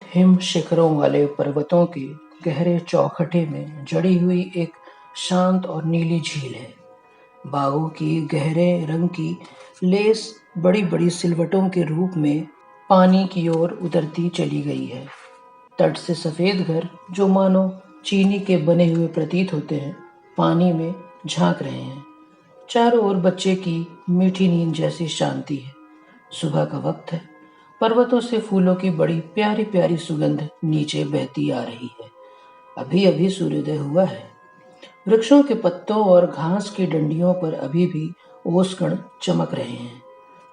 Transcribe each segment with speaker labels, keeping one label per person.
Speaker 1: Him शिखरों वाले पर्वतों के गहरे चौखटे में जड़ी हुई एक शांत और नीली झील है। बागों की गहरे रंग की लेस बड़ी बड़ी सिलवटों के रूप में पानी की ओर उतरती चली गई है। तट से सफेद घर, जो मानो चीनी के बने हुए प्रतीत होते हैं, पानी में झांक रहे हैं। चारों ओर बच्चे की मीठी नींद जैसी शांति है। सुबह का वक्त है। पर्वतों से फूलों की बड़ी प्यारी प्यारी सुगंध नीचे बहती आ रही है। अभी अभी सूर्योदय हुआ है। वृक्षों के पत्तों और घास की डंडियों पर अभी भी ओसकण चमक रहे हैं।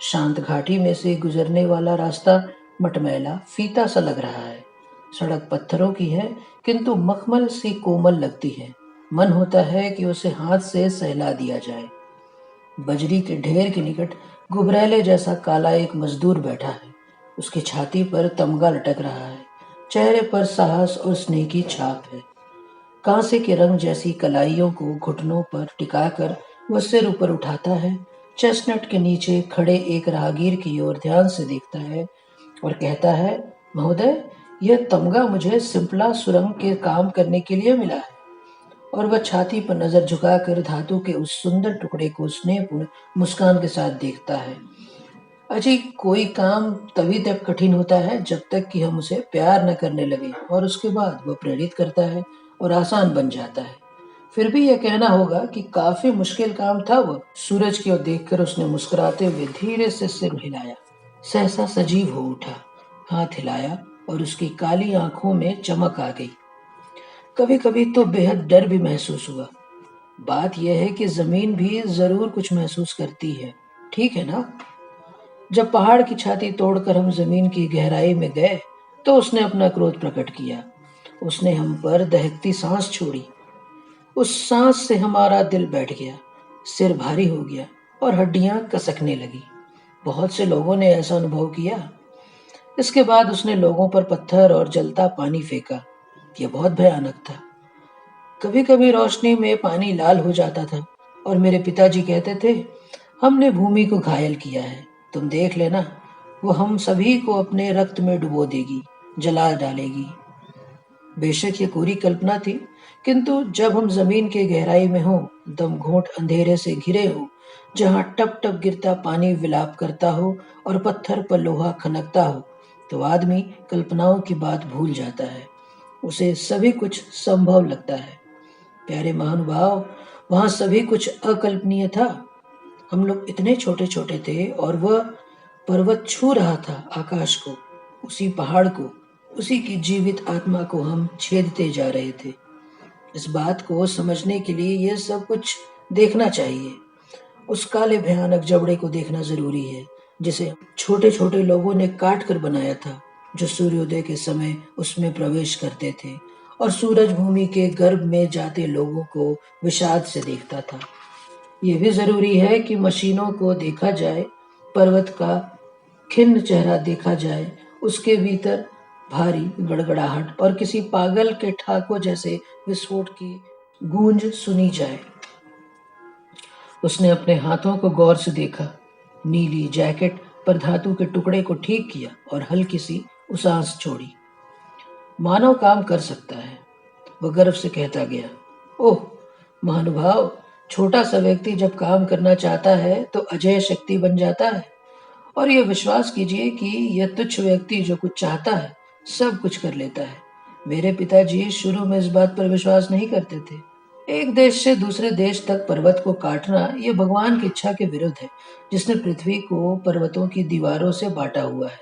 Speaker 1: शांत घाटी में से गुजरने वाला रास्ता मटमैला फीता सा लग रहा है। सड़क पत्थरों की है, किंतु मखमल सी कोमल लगती है। मन होता है कि उसे हाथ से सहला दिया जाए। बजरी के ढेर के निकट गुबरैले जैसा काला एक मजदूर बैठा है। उसकी छाती पर तमगा लटक रहा है। चेहरे पर साहस और स्नेह की छाप है। कांसे के रंग जैसी कलाइयों को घुटनों पर टिकाकर वह सिर ऊपर उठाता है। चेस्टनट के नीचे खड़े एक राहगीर की ओर ध्यान से देखता है और कहता है, महोदय, यह तमगा मुझे सिंपला सुरंग के काम करने के लिए मिला है। और वह छाती पर नजर झुकाकर धातु के उस सुंदर टुकड़े को स्नेहपूर्ण मुस्कान के साथ देखता है। अजी, कोई काम तभी तक कठिन होता है जब तक कि हम उसे प्यार न करने लगे, और उसके बाद वह प्रेरित करता है और आसान बन जाता है। फिर भी यह कहना होगा कि काफी मुश्किल काम था वह। सूरज की ओर देखकर उसने मुस्कुराते हुए धीरे से सिर हिलाया। सहसा सजीव हो उठा, हाथ हिलाया और उसकी काली आंखों में चमक आ गई। कभी कभी तो बेहद डर भी महसूस हुआ। बात यह है कि जमीन भी जरूर कुछ महसूस करती है, ठीक है ना? जब पहाड़ की छाती तोड़कर हम जमीन की गहराई में गए, तो उसने अपना क्रोध प्रकट किया। उसने हम पर दहकती सांस छोड़ी। उस सांस से हमारा दिल बैठ गया, सिर भारी हो गया और हड्डियां कसकने लगी। बहुत से लोगों ने ऐसा अनुभव किया। इसके बाद उसने लोगों पर पत्थर और जलता पानी फेंका। यह बहुत भयानक था। कभी कभी रोशनी में पानी लाल हो जाता था और मेरे पिताजी कहते थे, हमने भूमि को घायल किया है, तुम देख लेना, वो हम सभी को अपने रक्त में डुबो देगी, जला डालेगी। बेशक ये कोरी कल्पना थी, किंतु जब हम जमीन के गहराई में हो, दम घोंट अंधेरे से घिरे हो, जहां टप टप गिरता पानी विलाप करता हो और पत्थर पर लोहा खनकता हो, तो आदमी कल्पनाओं की बात भूल जाता है। उसे सभी कुछ संभव लगता है। प्यारे महानुभाव, वहां सभी कुछ अकल्पनीय था। हम लोग इतने छोटे छोटे थे और वह पर्वत छू रहा था आकाश को, उसी पहाड़ को, उसी की जीवित आत्मा को हम छेदते जा रहे थे। इस बात को समझने के लिए यह सब कुछ देखना चाहिए। उस काले भयानक जबड़े को देखना जरूरी है, जिसे छोटे छोटे लोगों ने काट कर बनाया था, जो सूर्योदय के समय उसमें प्रवेश करते थे और सूरज भूमि के गर्भ में जाते लोगों को विषाद से देखता था। यह भी जरूरी है कि मशीनों को देखा जाए, पर्वत का खिन्न चेहरा देखा जाए, उसके भीतर भारी गड़गड़ाहट और किसी पागल के ठाकों जैसे विस्फोट की गूंज सुनी जाए। उसने अपने हाथों को गौर से देखा, नीली जैकेट पर धातु के टुकड़े को ठीक किया और हल्की सी उसास छोड़ी। मानव काम कर सकता है, वह गर्व से कहता गया। ओह महानुभाव, छोटा सा व्यक्ति जब काम करना चाहता है तो अजय शक्ति बन जाता है। और यह विश्वास कीजिए कि यह तुच्छ व्यक्ति जो कुछ चाहता है, सब कुछ कर लेता है। मेरे पिताजी शुरू में इस बात पर विश्वास नहीं करते थे। एक देश से दूसरे देश तक पर्वत को काटना यह भगवान की इच्छा के विरुद्ध है, जिसने पृथ्वी को पर्वतों की दीवारों से बांटा हुआ है।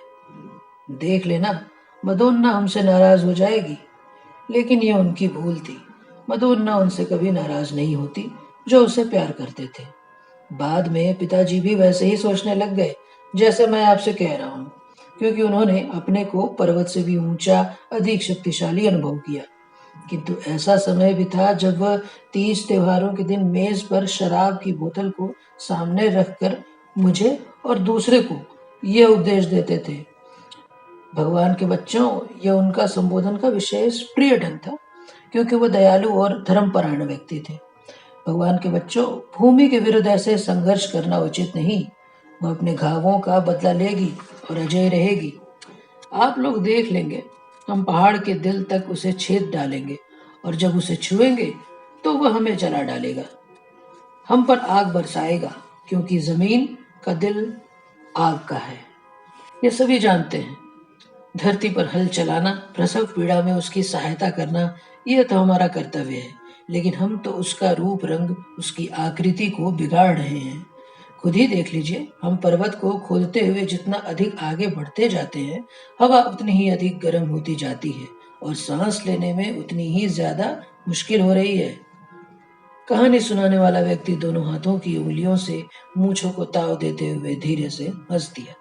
Speaker 1: देख लेना, मदोन्ना हमसे नाराज हो जाएगी, लेकिन यह उनकी भूल थी। मदोन्ना उनसे कभी नाराज नहीं होती, जो उसे प्यार करते थे। बाद में पिताजी भी वैसे ही सोचने लग गए जैसे मैं आपसे कह रहा हूँ, क्योंकि उन्होंने अपने को पर्वत से भी ऊंचा, अधिक शक्तिशाली अनुभव किया। किंतु ऐसा समय भी था जब वह तीज त्योहारों के दिन मेज पर शराब की बोतल को सामने रखकर मुझे और दूसरे को यह उपदेश देते थे। भगवान के बच्चों, यह उनका संबोधन का विशेष प्रिय ढंग था, क्योंकि वह दयालु और धर्मपरायण व्यक्ति थे। भगवान के बच्चों, भूमि के विरुद्ध ऐसे संघर्ष करना उचित नहीं। वह अपने घावों का बदला लेगी और अजय रहेगी। आप लोग देख लेंगे, हम पहाड़ के दिल तक उसे छेद डालेंगे और जब उसे छुएंगे तो वह हमें जला डालेगा, हम पर आग बरसाएगा, क्योंकि जमीन का दिल आग का है। ये सभी जानते हैं। धरती पर हल चलाना, प्रसव पीड़ा में उसकी सहायता करना, यह तो हमारा कर्तव्य है। लेकिन हम तो उसका रूप रंग, उसकी आकृति को बिगाड़ रहे हैं। खुद ही देख लीजिए, हम पर्वत को खोदते हुए जितना अधिक आगे बढ़ते जाते हैं, हवा उतनी ही अधिक गर्म होती जाती है और सांस लेने में उतनी ही ज्यादा मुश्किल हो रही है। कहानी सुनाने वाला व्यक्ति दोनों हाथों की उंगलियों से मूंछों को ताव देते हुए धीरे से हंस दिया।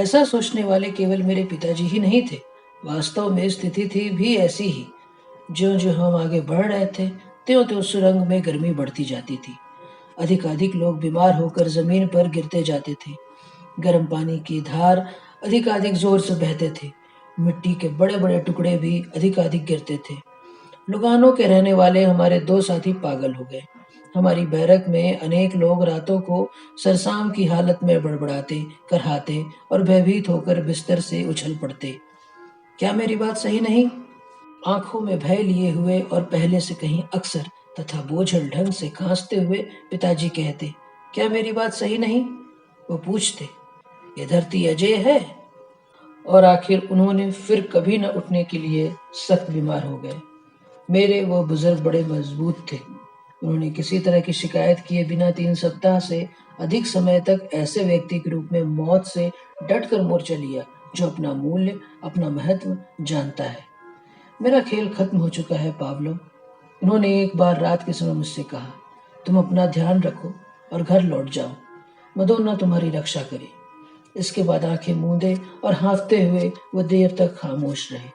Speaker 1: ऐसा सोचने वाले केवल मेरे पिताजी ही नहीं थे। वास्तव में स्थिति थी भी ऐसी ही। ज्यों-ज्यों हम आगे बढ़ रहे थे, त्यों-त्यों सुरंग में गर्मी बढ़ती जाती थी। अधिकाधिक लोग बीमार होकर जमीन पर गिरते जाते थे। गर्म पानी की धार अधिकाधिक जोर से बहते थे। मिट्टी के बड़े-बड़े टुकड़े भी अधिकाधिक गिरते थे। लुगानों के रहने वाले हमारे 2 साथी पागल हो गए। हमारी बैरक में अनेक लोग रातों को सरसाम की हालत में बड़बड़ाते, करहाते और भयभीत होकर बिस्तर से उछल पड़ते। क्या मेरी बात सही नहीं? आंखों में भय लिए हुए और पहले से कहीं अक्सर तथा बोझल ढंग से खांसते हुए पिताजी कहते, क्या मेरी बात सही नहीं? वो पूछते, ये धरती अजय है? और आखिर उन्होंने फिर कभी न उठने के लिए सख्त बीमार हो गए। मेरे वो बुजुर्ग बड़े मजबूत थे। उन्होंने किसी तरह की शिकायत किए बिना 3 सप्ताह से अधिक समय तक ऐसे व्यक्ति के रूप में मौत से डटकर मोर्चा लिया जो अपना मूल्य, अपना महत्व जानता है। मेरा खेल खत्म हो चुका है पावलो। उन्होंने एक बार रात के समय मुझसे कहा, तुम अपना ध्यान रखो और घर लौट जाओ। मदोन्ना तुम्हारी रक्षा करे। इसके बाद आंखें मूंदे और हाँफते हुए वो देर तक खामोश रहे।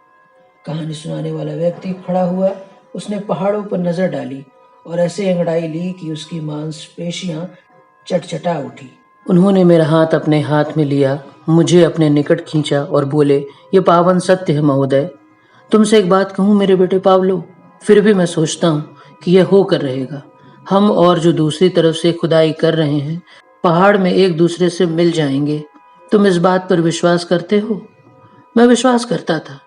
Speaker 1: कहानी सुनाने वाला व्यक्ति खड़ा हुआ। उसने पहाड़ों पर नजर डाली और ऐसे अंगड़ाई ली कि उसकी मांसपेशियां चटचटा उठी। उन्होंने मेरा हाथ अपने हाथ में लिया, मुझे अपने निकट खींचा और बोले, ये पावन सत्य है महोदय। तुमसे एक बात कहूं मेरे बेटे पावलो, फिर भी मैं सोचता हूँ कि यह होकर रहेगा। हम और जो दूसरी तरफ से खुदाई कर रहे हैं, पहाड़ में एक दूसरे से मिल जाएंगे। तुम इस बात पर विश्वास करते हो? मैं विश्वास करता था।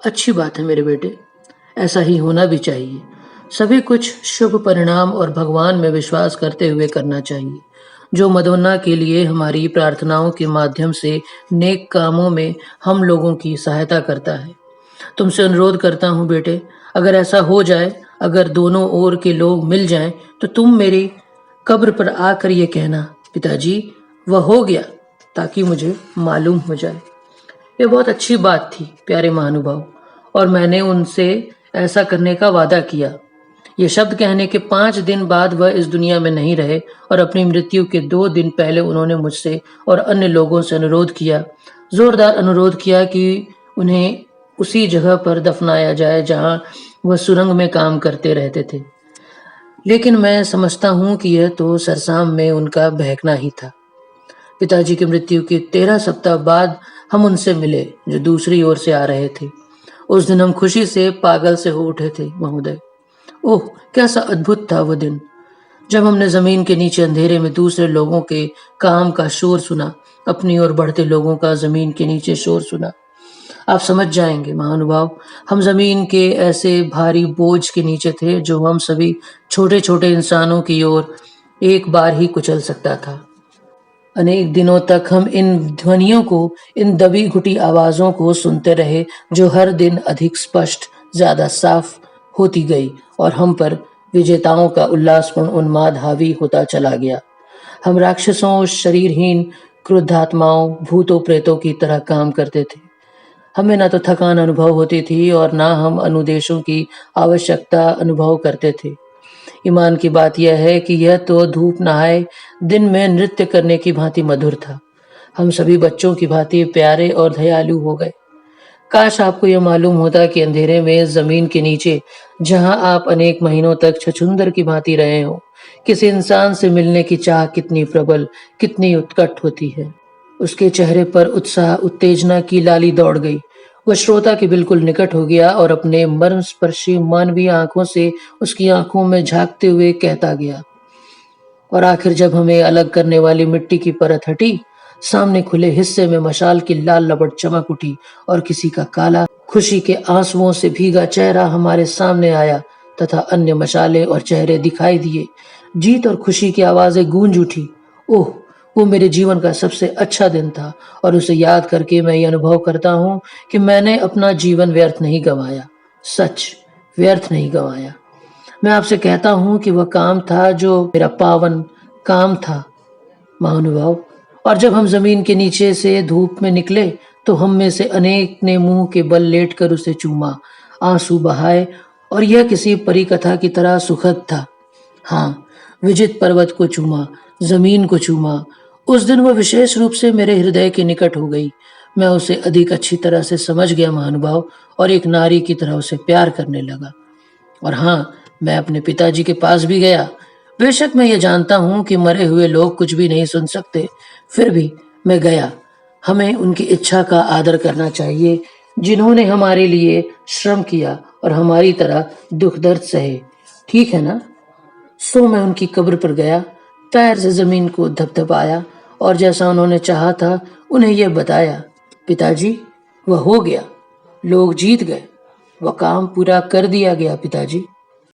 Speaker 1: अच्छी बात है मेरे बेटे, ऐसा ही होना भी चाहिए। सभी कुछ शुभ परिणाम और भगवान में विश्वास करते हुए करना चाहिए, जो मदोन्ना के लिए हमारी प्रार्थनाओं के माध्यम से नेक कामों में हम लोगों की सहायता करता है। तुमसे अनुरोध करता हूँ बेटे, अगर ऐसा हो जाए, अगर दोनों ओर के लोग मिल जाएं, तो तुम मेरी कब्र पर आकर ये कहना, पिताजी वह हो गया, ताकि मुझे मालूम हो जाए। ये बहुत अच्छी बात थी प्यारे महानुभाव, और मैंने उनसे ऐसा करने का वादा किया। ये शब्द कहने के 5 दिन बाद वह इस दुनिया में नहीं रहे और अपनी मृत्यु के 2 दिन पहले उन्होंने मुझसे और अन्य लोगों से अनुरोध किया, जोरदार अनुरोध किया कि उन्हें उसी जगह पर दफनाया जाए जहां वह सुरंग में काम करते रहते थे। लेकिन मैं समझता हूँ कि यह तो सरसाम में उनका बहकना ही था। पिताजी की मृत्यु के 13 सप्ताह बाद हम उनसे मिले, जो दूसरी ओर से आ रहे थे। उस दिन हम खुशी से पागल से हो उठे थे महोदय। ओह, कैसा अद्भुत था वह दिन, जब हमने जमीन के नीचे अंधेरे में दूसरे लोगों के काम का शोर सुना, अपनी ओर बढ़ते लोगों का जमीन के नीचे शोर सुना। आप समझ जाएंगे महानुभाव, हम जमीन के ऐसे भारी बोझ के नीचे थे जो हम सभी छोटे छोटे इंसानों की ओर एक बार ही कुचल सकता था। अनेक दिनों तक हम इन ध्वनियों को, इन दबी घुटी आवाजों को सुनते रहे, जो हर दिन अधिक स्पष्ट, ज्यादा साफ होती गई और हम पर विजेताओं का उल्लासपूर्ण उन्माद हावी होता चला गया। हम राक्षसों, शरीरहीन क्रुद्धात्माओं, भूतों प्रेतों की तरह काम करते थे। हमें ना तो थकान अनुभव होती थी और ना हम अनुदेशों की आवश्यकता अनुभव करते थे। ईमान की बात यह है कि यह तो धूप नहाए दिन में नृत्य करने की भांति मधुर था। हम सभी बच्चों की भांति प्यारे और दयालु हो गए। काश आपको यह मालूम होता कि अंधेरे में जमीन के नीचे, जहां आप अनेक महीनों तक छछूंदर की भांति रहे हो, किसी इंसान से मिलने की चाह कितनी प्रबल, कितनी उत्कट होती है। उसके चेहरे पर उत्साह, उत्तेजना की लाली दौड़ गई। वह श्रोता के बिल्कुल निकट हो गया और अपने मर्मस्पर्शी मानवीय आंखों से उसकी आंखों में झांकते हुए कहता गया। और आखिर जब हमें अलग करने वाली मिट्टी की परत हटी, सामने खुले हिस्से में मशाल की लाल लपट चमक उठी और किसी का काला, खुशी के आंसुओं से भीगा चेहरा हमारे सामने आया तथा अन्य मशाले और चेहरे दिखाई दिए। जीत और खुशी की आवाजें गूंज उठी। ओह! वो मेरे जीवन का सबसे अच्छा दिन था और उसे याद करके मैं ये अनुभव करता हूँ कि मैंने अपना जीवन व्यर्थ नहीं गंवाया। सच, व्यर्थ नहीं गंवाया। मैं आपसे कहता हूँ कि वह काम था जो मेरा पावन काम था, महानुभाव। और जब हम जमीन के नीचे से धूप में निकले तो हम में से अनेक ने मुंह के बल लेटकर उसे चूमा, आंसू बहाए और यह किसी परी कथा की तरह सुखद था। हाँ, विजित पर्वत को चूमा, जमीन को चूमा। उस दिन वह विशेष रूप से मेरे हृदय के निकट हो गई। मैं उसे अधिक अच्छी तरह से समझ गया महानुभाव और एक नारी की तरह उसे प्यार करने लगा। और हाँ, मैं अपने पिताजी के पास भी गया। बेशक मैं ये जानता हूँ कि मरे हुए लोग कुछ भी नहीं सुन सकते, फिर भी मैं गया। हमें उनकी इच्छा का आदर करना चाहिए, जिन्होंने हमारे लिए श्रम किया और हमारी तरह दुख दर्द सहे। ठीक है ना? सो मैं उनकी कब्र पर गया, पैर से जमीन को धपधपाया और जैसा उन्होंने चाहा था उन्हें यह बताया। पिताजी, वह हो गया। लोग जीत गए। वह काम पूरा कर दिया गया पिताजी।